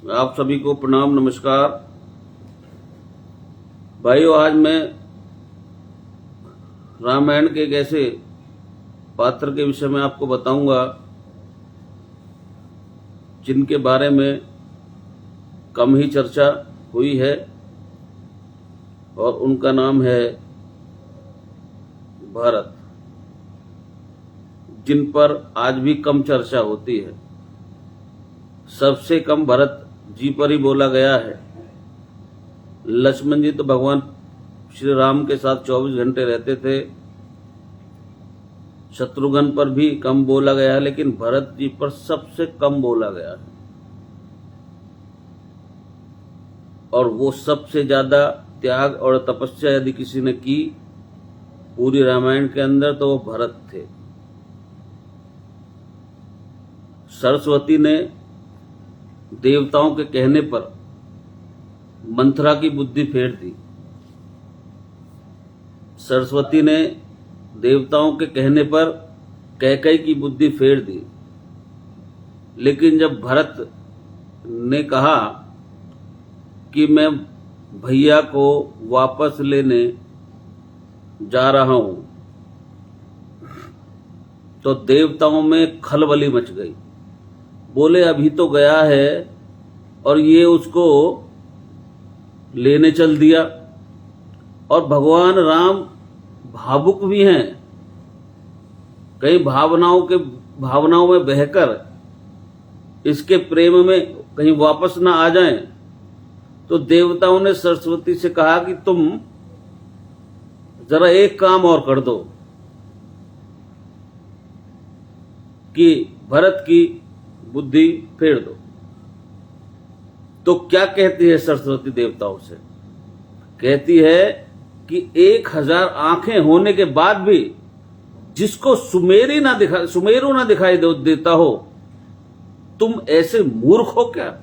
आप सभी को प्रणाम, नमस्कार भाइयों। आज मैं रामायण के एक ऐसे पात्र के विषय में आपको बताऊंगा जिनके बारे में कम ही चर्चा हुई है और उनका नाम है भरत, जिन पर आज भी कम चर्चा होती है। सबसे कम भरत जी पर ही बोला गया है। लक्ष्मण जी तो भगवान श्री राम के साथ 24 घंटे रहते थे। शत्रुघ्न पर भी कम बोला गया है, लेकिन भरत जी पर सबसे कम बोला गया है। और वो सबसे ज्यादा त्याग और तपस्या यदि किसी ने की पूरी रामायण के अंदर तो वो भरत थे। सरस्वती ने देवताओं के कहने पर मंथरा की बुद्धि फेर दी। सरस्वती ने देवताओं के कहने पर कैकेयी की बुद्धि फेर दी। लेकिन जब भरत ने कहा कि मैं भैया को वापस लेने जा रहा हूं, तो देवताओं में खलबली मच गई। बोले अभी तो गया है और ये उसको लेने चल दिया। और भगवान राम भावुक भी हैं, कहीं भावनाओं में बहकर इसके प्रेम में कहीं वापस ना आ जाएं। तो देवताओं ने सरस्वती से कहा कि तुम जरा एक काम और कर दो कि भरत की बुद्धि फेर दो। तो क्या कहती है सरस्वती देवताओं से? कहती है कि 1000 आंखें होने के बाद भी जिसको सुमेरु ना दिखाई देता हो, तुम ऐसे मूर्ख हो क्या?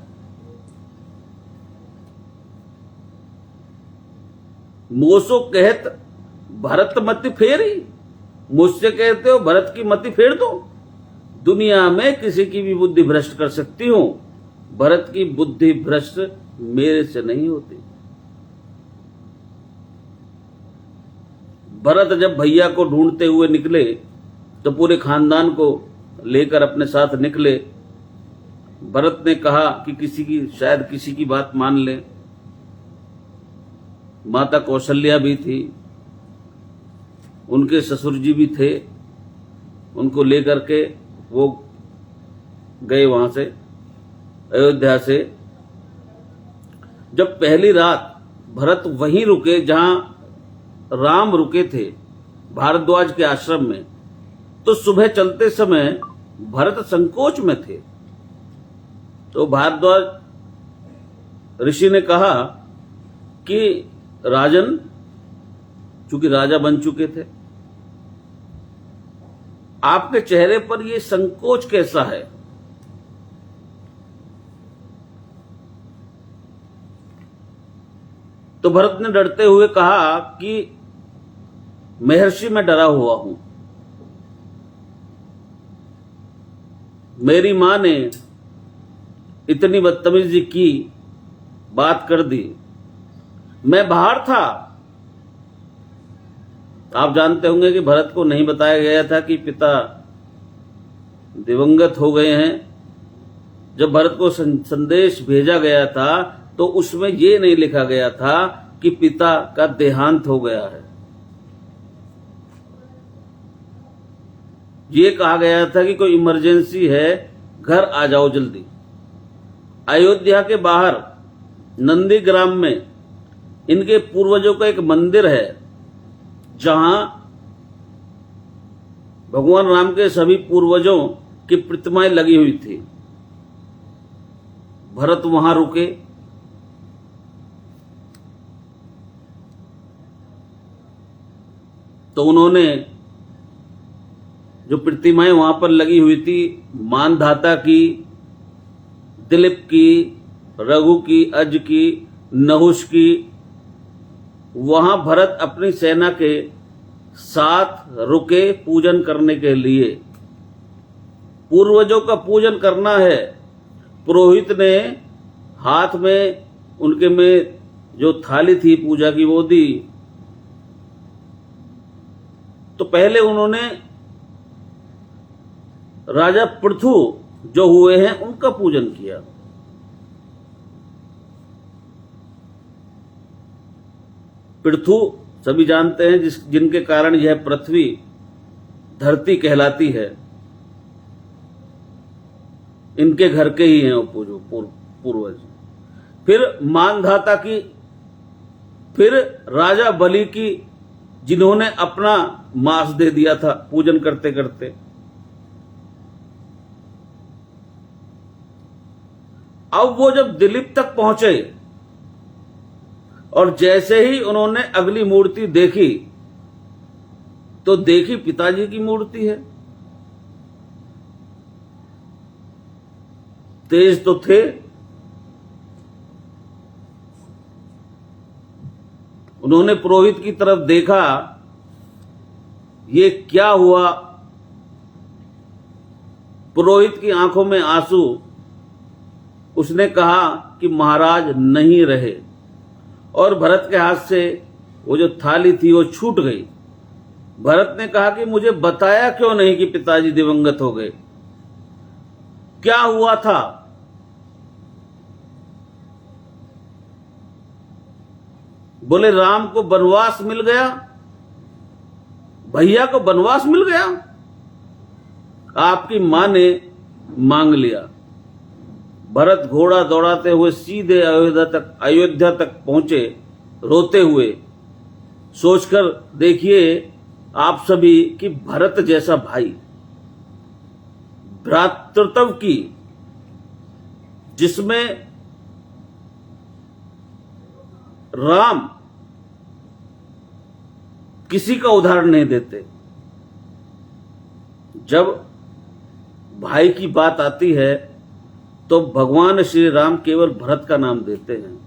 मोसो कहत भरत मति फेरी, मुझसे कहते हो भरत की मति फेर दो। दुनिया में किसी की भी बुद्धि भ्रष्ट कर सकती हूं, भरत की बुद्धि भ्रष्ट मेरे से नहीं होती। भरत जब भैया को ढूंढते हुए निकले तो पूरे खानदान को लेकर अपने साथ निकले। भरत ने कहा कि शायद किसी की बात मान ले। माता कौशल्या भी थी, उनके ससुर जी भी थे। उनको लेकर के वो गए वहां से, अयोध्या से। जब पहली रात भरत वहीं रुके जहां राम रुके थे, भारद्वाज के आश्रम में, तो सुबह चलते समय भरत संकोच में थे। तो भारद्वाज ऋषि ने कहा कि राजन, चूंकि राजा बन चुके थे, आपके चेहरे पर यह संकोच कैसा है? तो भरत ने डरते हुए कहा कि महर्षि मैं डरा हुआ हूं। मेरी मां ने इतनी बदतमीजी की, बात कर दी। मैं बाहर था। आप जानते होंगे कि भरत को नहीं बताया गया था कि पिता दिवंगत हो गए हैं। जब भरत को संदेश भेजा गया था तो उसमें यह नहीं लिखा गया था कि पिता का देहांत हो गया है। ये कहा गया था कि कोई इमरजेंसी है, घर आ जाओ जल्दी। अयोध्या के बाहर नंदीग्राम में इनके पूर्वजों का एक मंदिर है, जहां भगवान राम के सभी पूर्वजों की प्रतिमाएं लगी हुई थी। भरत वहां रुके। तो उन्होंने जो प्रतिमाएं वहां पर लगी हुई थी, मानधाता की, दिलीप की, रघु की, अज की, नहुष की, वहां भरत अपनी सेना के साथ रुके पूजन करने के लिए। पूर्वजों का पूजन करना है। पुरोहित ने हाथ में उनके में जो थाली थी पूजा की वो दी। तो पहले उन्होंने राजा पृथु जो हुए हैं उनका पूजन किया। पृथु सभी जानते हैं जिनके कारण यह पृथ्वी धरती कहलाती है, इनके घर के ही हैं वो पूर्वज। फिर मानधाता की, फिर राजा बलि की, जिन्होंने अपना मांस दे दिया था पूजन करते करते। अब वो जब दिलीप तक पहुंचे और जैसे ही उन्होंने अगली मूर्ति देखी तो देखी पिताजी की मूर्ति है। तेज तो थे, उन्होंने पुरोहित की तरफ देखा, ये क्या हुआ। पुरोहित की आंखों में आंसू। उसने कहा कि महाराज नहीं रहे, और भरत के हाथ से वो जो थाली थी वो छूट गई। भरत ने कहा कि मुझे बताया क्यों नहीं कि पिताजी दिवंगत हो गए, क्या हुआ था। बोले राम को वनवास मिल गया, भैया को वनवास मिल गया, आपकी मां ने मांग लिया। भरत घोड़ा दौड़ाते हुए सीधे अयोध्या तक पहुंचे, रोते हुए। सोचकर देखिए आप सभी कि भरत जैसा भाई, भ्रातृत्व की, जिसमें राम किसी का उदाहरण नहीं देते। जब भाई की बात आती है तो भगवान श्री राम केवल भरत का नाम देते हैं,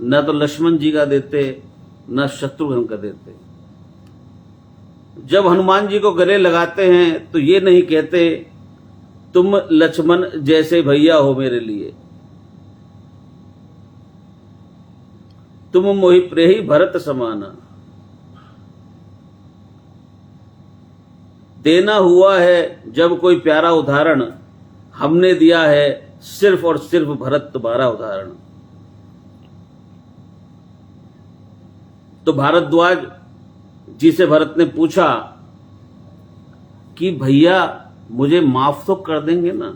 न तो लक्ष्मण जी का देते, न शत्रुघ्न का देते। जब हनुमान जी को गले लगाते हैं तो ये नहीं कहते तुम लक्ष्मण जैसे भैया हो मेरे लिए, तुम मोहि प्रेही भरत समाना। देना हुआ है जब कोई प्यारा उदाहरण, हमने दिया है सिर्फ और सिर्फ भरत तुम्हारा उदाहरण। तो भारद्वाज जी से भरत ने पूछा कि भैया मुझे माफ तो कर देंगे ना,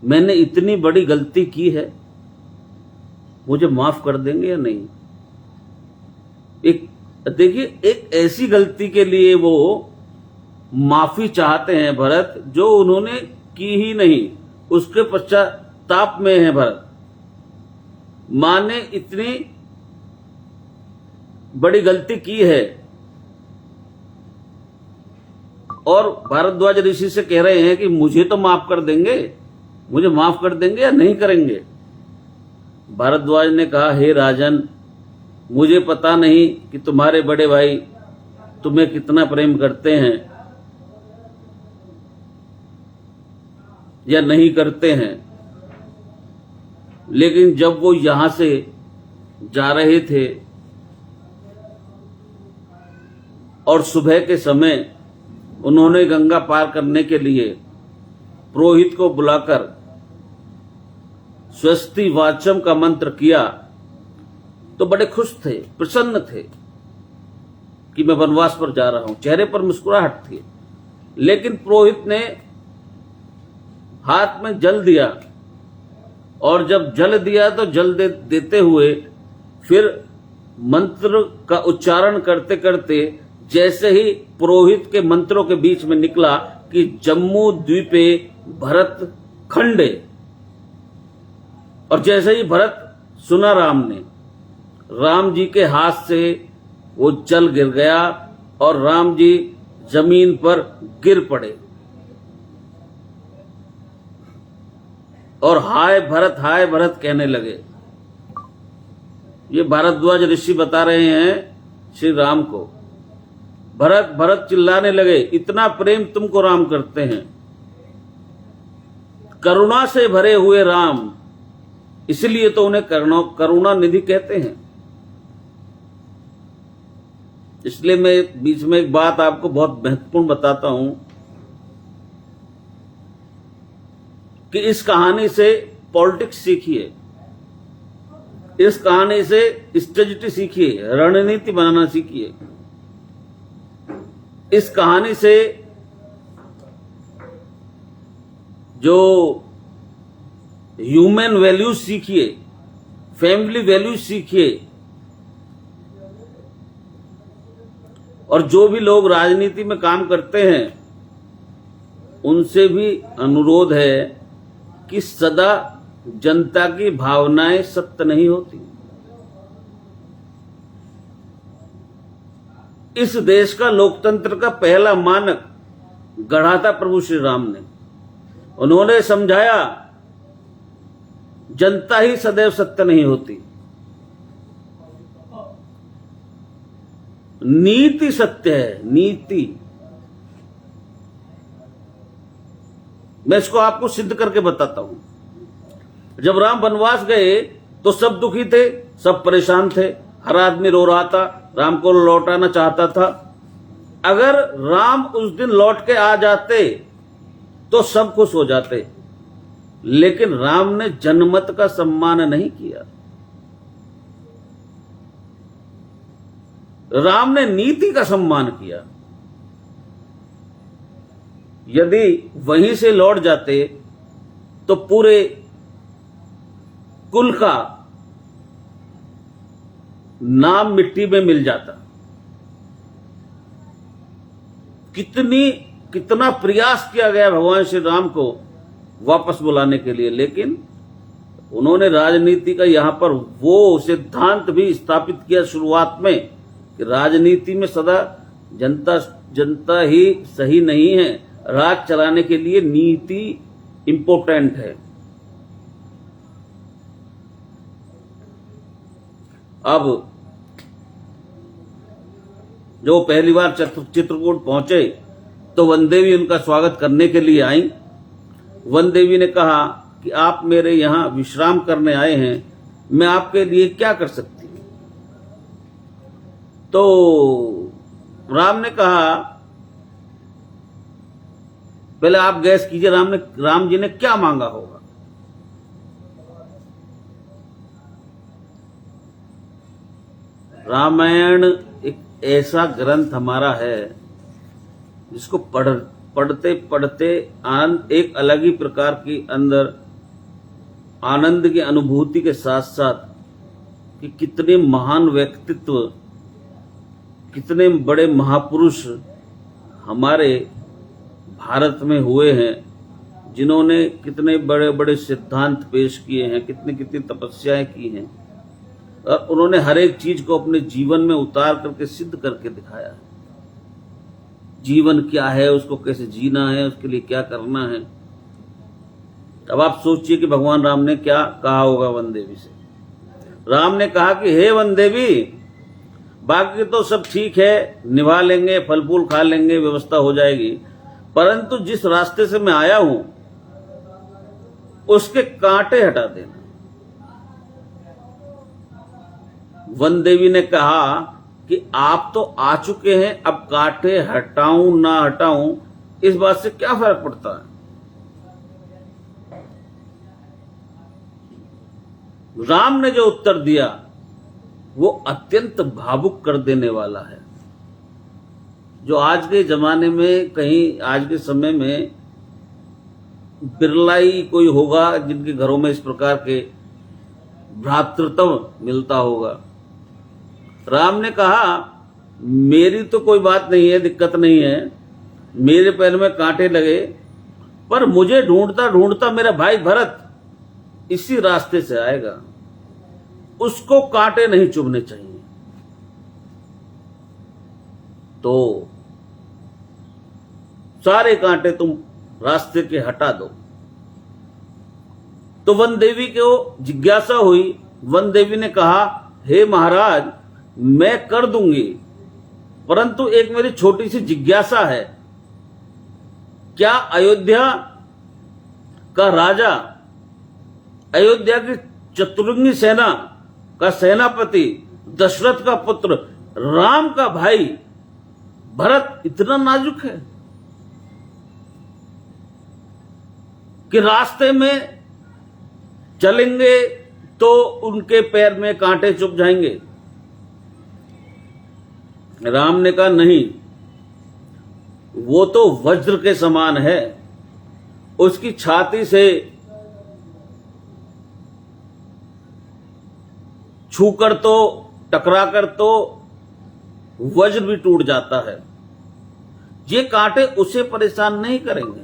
मैंने इतनी बड़ी गलती की है, मुझे माफ कर देंगे या नहीं। एक देखिए, एक ऐसी गलती के लिए वो माफी चाहते हैं भरत जो उन्होंने की ही नहीं, उसके पश्चाताप में है भरत। मां ने इतनी बड़ी गलती की है और भारद्वाज ऋषि से कह रहे हैं कि मुझे तो माफ कर देंगे, मुझे माफ कर देंगे या नहीं करेंगे। भारद्वाज ने कहा, हे राजन, मुझे पता नहीं कि तुम्हारे बड़े भाई तुम्हें कितना प्रेम करते हैं या नहीं करते हैं, लेकिन जब वो यहां से जा रहे थे और सुबह के समय उन्होंने गंगा पार करने के लिए पुरोहित को बुलाकर स्वस्ति वाचम का मंत्र किया तो बड़े खुश थे, प्रसन्न थे कि मैं वनवास पर जा रहा हूं, चेहरे पर मुस्कुराहट थी। लेकिन पुरोहित ने हाथ में जल दिया, और जब जल दिया तो जल देते हुए फिर मंत्र का उच्चारण करते करते जैसे ही पुरोहित के मंत्रों के बीच में निकला कि जम्मू द्वीपे भरत खंडे, और जैसे ही भरत सुना राम ने, राम जी के हाथ से वो जल गिर गया और राम जी जमीन पर गिर पड़े और हाय भरत कहने लगे। ये भारद्वाज ऋषि बता रहे हैं श्री राम को। भरत भरत चिल्लाने लगे, इतना प्रेम तुमको राम करते हैं, करुणा से भरे हुए राम, इसलिए तो उन्हें करुणा निधि कहते हैं। इसलिए मैं बीच में एक बात आपको बहुत महत्वपूर्ण बताता हूं कि इस कहानी से पॉलिटिक्स सीखिए, इस कहानी से स्ट्रेटजी सीखिए, रणनीति बनाना सीखिए, इस कहानी से जो ह्यूमन वैल्यूज सीखिए, फैमिली वैल्यूज सीखिए। और जो भी लोग राजनीति में काम करते हैं उनसे भी अनुरोध है कि सदा जनता की भावनाएं सत्य नहीं होती। इस देश का लोकतंत्र का पहला मानक गढ़ा था प्रभु श्री राम ने। उन्होंने समझाया जनता ही सदैव सत्य नहीं होती, नीति सत्य है, नीति। मैं इसको आपको सिद्ध करके बताता हूं। जब राम वनवास गए तो सब दुखी थे, सब परेशान थे, हर आदमी रो रहा था, राम को लौटाना चाहता था। अगर राम उस दिन लौट के आ जाते तो सब खुश हो जाते, लेकिन राम ने जनमत का सम्मान नहीं किया। राम ने नीति का सम्मान किया। यदि वहीं से लौट जाते तो पूरे कुल का नाम मिट्टी में मिल जाता। कितना प्रयास किया गया भगवान श्री राम को वापस बुलाने के लिए, लेकिन उन्होंने राजनीति का यहां पर वो सिद्धांत भी स्थापित किया शुरुआत में कि राजनीति में सदा जनता ही सही नहीं है, राज चलाने के लिए नीति इंपॉर्टेंट है। अब जो पहली बार चित्रकूट पहुंचे तो वन देवी उनका स्वागत करने के लिए आई। वन देवी ने कहा कि आप मेरे यहां विश्राम करने आए हैं, मैं आपके लिए क्या कर सकती हूं। तो राम ने कहा पहले आप गैस कीजिए, राम जी ने क्या मांगा होगा। रामायण एक ऐसा ग्रंथ हमारा है जिसको पढ़ते पढ़ते आनंद, एक अलग ही प्रकार की अंदर आनंद की अनुभूति के साथ साथ कि कितने महान व्यक्तित्व, कितने बड़े महापुरुष हमारे भारत में हुए हैं, जिन्होंने कितने बड़े बड़े सिद्धांत पेश किए हैं, कितनी तपस्याएं की हैं, और उन्होंने हर एक चीज को अपने जीवन में उतार करके सिद्ध करके दिखाया है। जीवन क्या है, उसको कैसे जीना है, उसके लिए क्या करना है। अब आप सोचिए कि भगवान राम ने क्या कहा होगा वन देवी से। राम ने कहा कि हे वन देवी, बाकी तो सब ठीक है, निभा लेंगे, फल फूल खा लेंगे, व्यवस्था हो जाएगी, परंतु जिस रास्ते से मैं आया हूं उसके कांटे हटा देना। वन देवी ने कहा कि आप तो आ चुके हैं, अब कांटे हटाऊं ना हटाऊं इस बात से क्या फर्क पड़ता है। राम ने जो उत्तर दिया वो अत्यंत भावुक कर देने वाला है। जो आज के जमाने में, कहीं आज के समय में बिरला ही कोई होगा जिनके घरों में इस प्रकार के भ्रातृत्व मिलता होगा। राम ने कहा मेरी तो कोई बात नहीं है, दिक्कत नहीं है, मेरे पैर में कांटे लगे, पर मुझे ढूंढता ढूंढता मेरा भाई भरत इसी रास्ते से आएगा, उसको कांटे नहीं चुभने चाहिए। तो सारे कांटे तुम रास्ते के हटा दो। तो वन देवी को जिज्ञासा हुई। वन देवी ने कहा हे महाराज, मैं कर दूंगी, परंतु एक मेरी छोटी सी जिज्ञासा है, क्या अयोध्या का राजा, अयोध्या की चतुरंगी सेना का सेनापति, दशरथ का पुत्र, राम का भाई भरत इतना नाजुक है कि रास्ते में चलेंगे तो उनके पैर में कांटे चुभ जाएंगे। राम ने कहा नहीं, वो तो वज्र के समान है, उसकी छाती से छूकर तो टकराकर तो वज्र भी टूट जाता है, ये कांटे उसे परेशान नहीं करेंगे।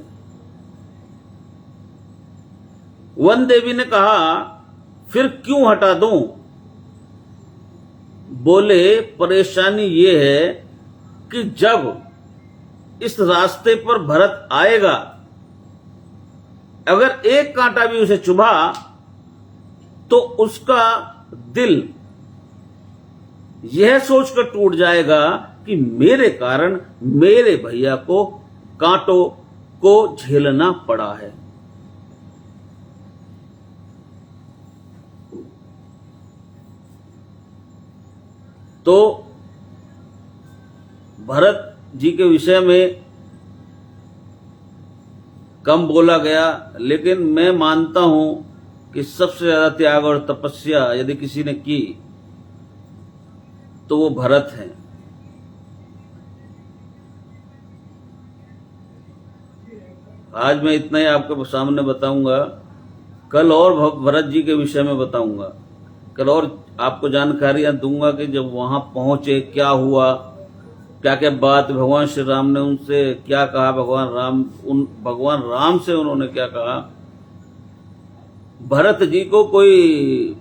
वन देवी ने कहा फिर क्यों हटा दूं? बोले परेशानी ये है कि जब इस रास्ते पर भरत आएगा, अगर एक कांटा भी उसे चुभा तो उसका दिल यह सोचकर टूट जाएगा कि मेरे कारण मेरे भैया को कांटों को झेलना पड़ा है। तो भरत जी के विषय में कम बोला गया, लेकिन मैं मानता हूं कि सबसे ज्यादा त्याग और तपस्या यदि किसी ने की तो वो भरत हैं। आज मैं इतना ही आपके सामने बताऊंगा, कल और भरत जी के विषय में बताऊंगा, कल और आपको जानकारियां दूंगा कि जब वहां पहुंचे क्या हुआ, क्या क्या बात भगवान श्री राम ने उनसे क्या कहा, भगवान राम से उन्होंने क्या कहा। भरत जी को कोई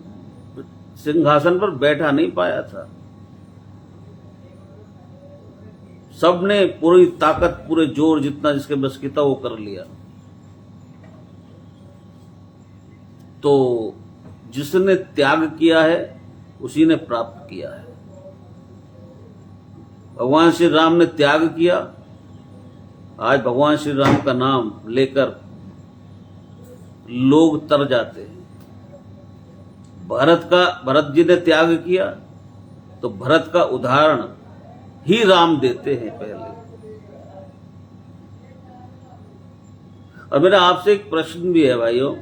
सिंहासन पर बैठा नहीं पाया था, सबने पूरी ताकत, पूरे जोर जितना जिसके बस की था वो कर लिया। तो जिसने त्याग किया है उसी ने प्राप्त किया है। भगवान श्री राम ने त्याग किया, आज भगवान श्री राम का नाम लेकर लोग तर जाते हैं। भरत जी ने त्याग किया तो भरत का उदाहरण ही राम देते हैं पहले। और मेरा आपसे एक प्रश्न भी है भाइयों,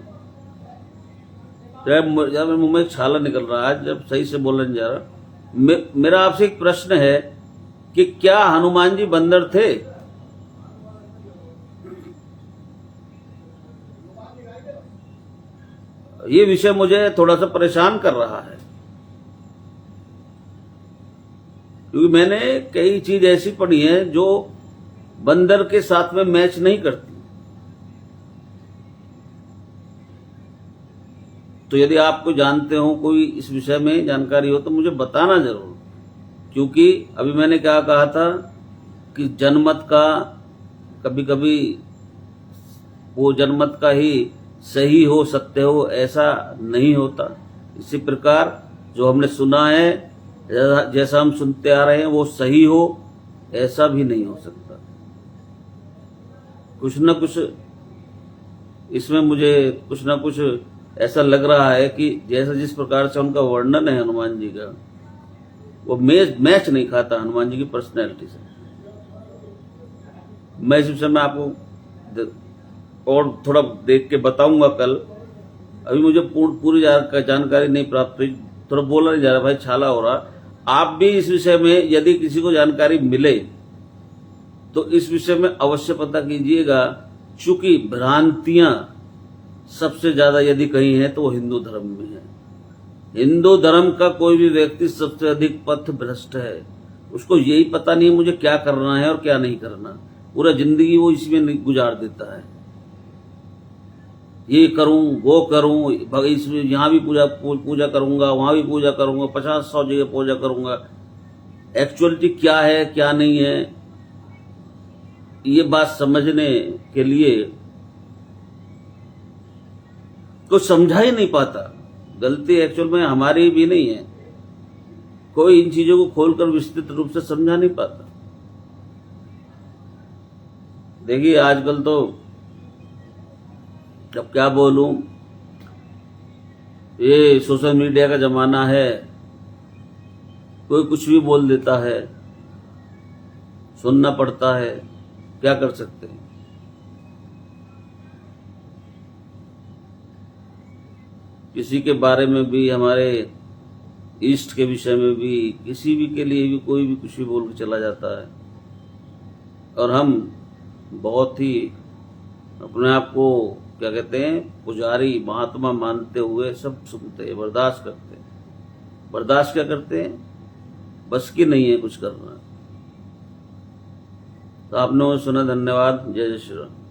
जब मेरे मुंह में छाला निकल रहा है, जब सही से बोलने जा रहा, मेरा आपसे एक प्रश्न है कि क्या हनुमान जी बंदर थे? ये विषय मुझे थोड़ा सा परेशान कर रहा है, क्योंकि मैंने कई चीज ऐसी पढ़ी है जो बंदर के साथ में मैच नहीं करती। तो यदि आपको जानते हो, कोई इस विषय में जानकारी हो तो मुझे बताना जरूर, क्योंकि अभी मैंने क्या कहा था कि जनमत का कभी कभी वो जनमत का ही सही हो, सत्य हो, ऐसा नहीं होता। इसी प्रकार जो हमने सुना है, जैसा हम सुनते आ रहे हैं वो सही हो, ऐसा भी नहीं हो सकता। कुछ न कुछ इसमें मुझे कुछ न कुछ ऐसा लग रहा है कि जैसा जिस प्रकार से उनका वर्णन है हनुमान जी का, वो मैच नहीं खाता हनुमान जी की पर्सनैलिटी से। मैं इस विषय में आपको और थोड़ा देख के बताऊंगा कल। अभी मुझे पूरी जानकारी नहीं प्राप्त हुई, थोड़ा बोला नहीं जा रहा भाई, छाला हो रहा। आप भी इस विषय में यदि किसी को जानकारी मिले तो इस विषय में अवश्य पता कीजिएगा, चूंकि भ्रांतियां सबसे ज्यादा यदि कहीं है तो वो हिंदू धर्म में है। हिंदू धर्म का कोई भी व्यक्ति सबसे अधिक पथ भ्रष्ट है। उसको यही पता नहीं मुझे क्या करना है और क्या नहीं करना, पूरा जिंदगी वो इसमें गुजार देता है। ये करूं, वो करूं, इसमें यहां भी पूजा करूंगा, वहां भी पूजा करूंगा, 50-100 जगह पूजा करूंगा। एक्चुअलिटी क्या है क्या नहीं है, ये बात समझने के लिए कुछ समझा ही नहीं पाता। गलती एक्चुअल में हमारी भी नहीं है, कोई इन चीजों को खोलकर विस्तृत रूप से समझा नहीं पाता। देखिए आजकल तो अब क्या बोलूं, ये सोशल मीडिया का जमाना है, कोई कुछ भी बोल देता है, सुनना पड़ता है, क्या कर सकते हैं। किसी के बारे में भी, हमारे ईस्ट के विषय में भी, किसी भी के लिए भी कोई भी कुछ भी बोल के चला जाता है, और हम बहुत ही अपने आप को क्या कहते हैं, पुजारी महात्मा मानते हुए सब सुनते हैं, बर्दाश्त करते हैं। बर्दाश्त क्या करते हैं, बस की नहीं है कुछ करना। तो आपने सुना, धन्यवाद। जय जय श्री राम।